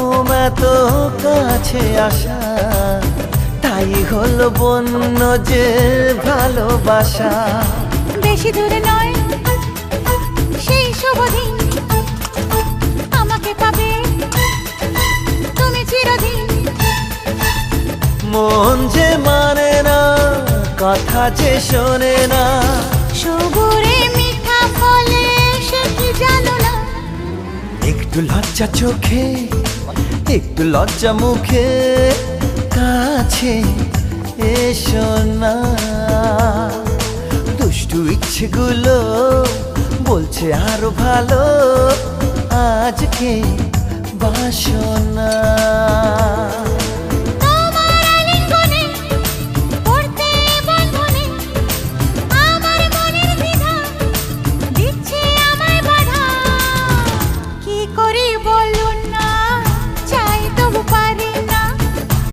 ঘুম এত কাছে আসা, তাই হলো বন্য যে ভালোবাসা। বেশি দূরে নয় সেই শুভ দিন, আমাকে পাবে তুমি চিরদিন। মন যে মানে না, কথা যে শোনে না, সবুরে মিঠা ফলে সে কি জানো না। একটু লজ্জা চোখে, একটু লজ্জা মুখে, কাছে এসো না। দুষ্টু ইচ্ছেগুলো বলছে আরো ভালো, আজকে বাসনা।